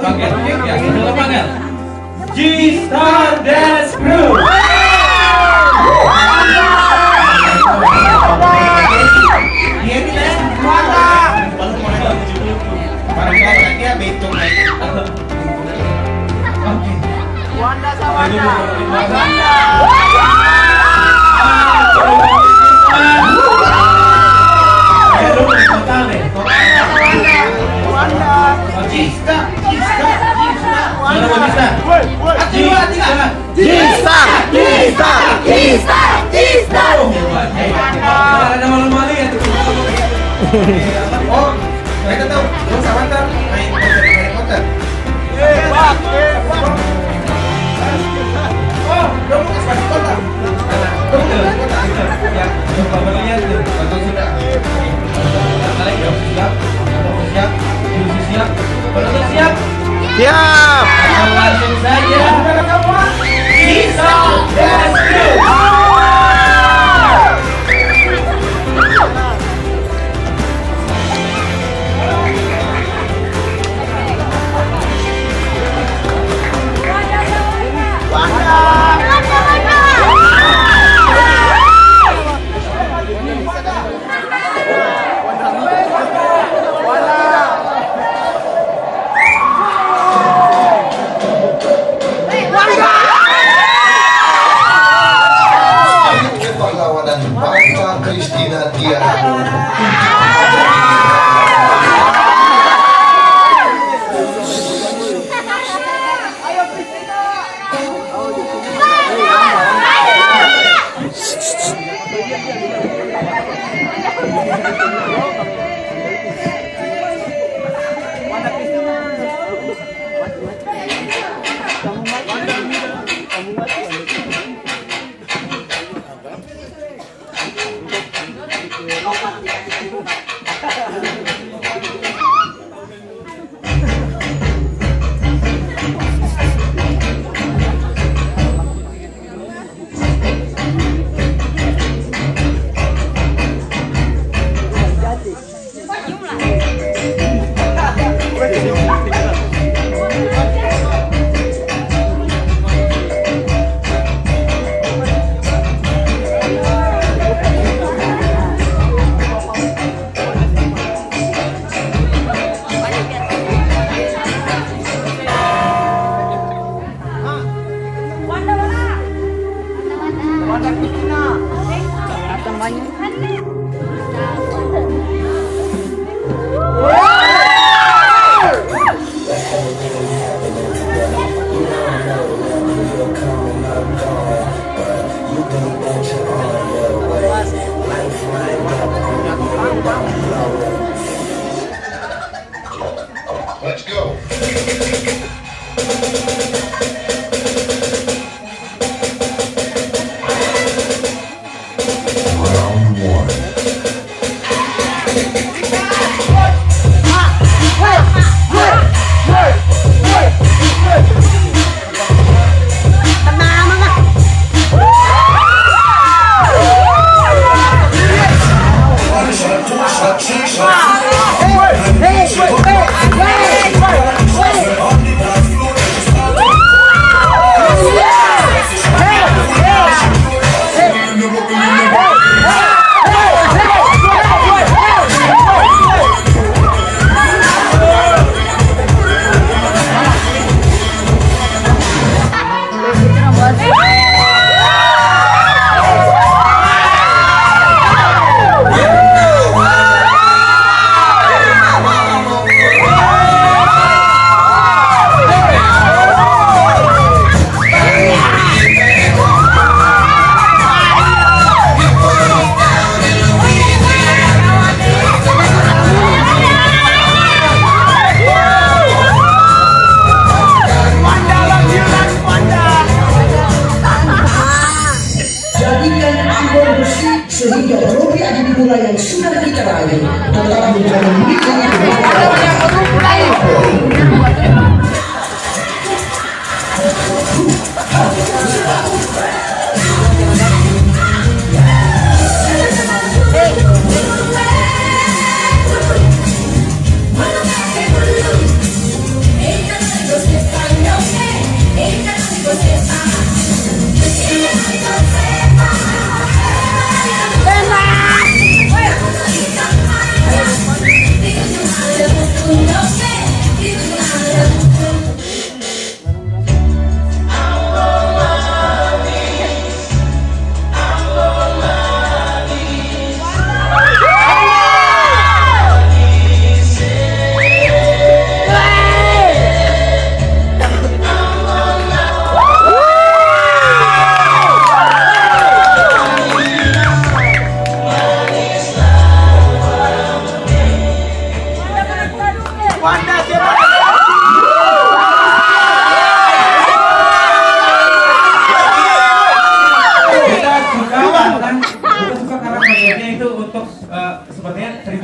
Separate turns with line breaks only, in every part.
paket cake ya, adalah panel G-Star Dance Crew.
Wanda sama
Oh, mereka tahu. Lo sama kan main Harry Potter. Oh, lo mau kasih kota. Lo mau kasih kota. Ya, coba lihat tuh. Kalau sudah. Kalian siap? Siap? Siap? Kalau siap?
Siap.
Langsung saja. Bisa Dance Crew.
Christina Tia. Let's go. Round one.
Sehingga trofi adi dimulai yang sudah kita raih telah menjadi milik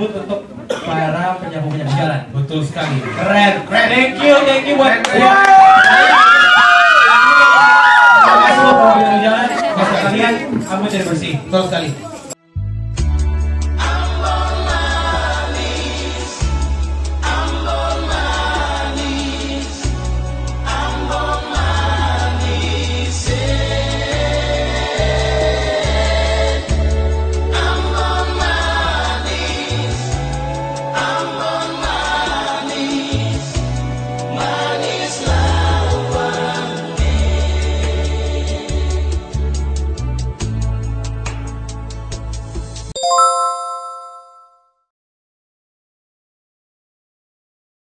debut untuk para penyapu-penyapu jalan.
Betul sekali.
Keren.
Thank you buat
Terima kasih buat penyapu jalan. Masa kalian, kamu jadi bersih.
Betul sekali.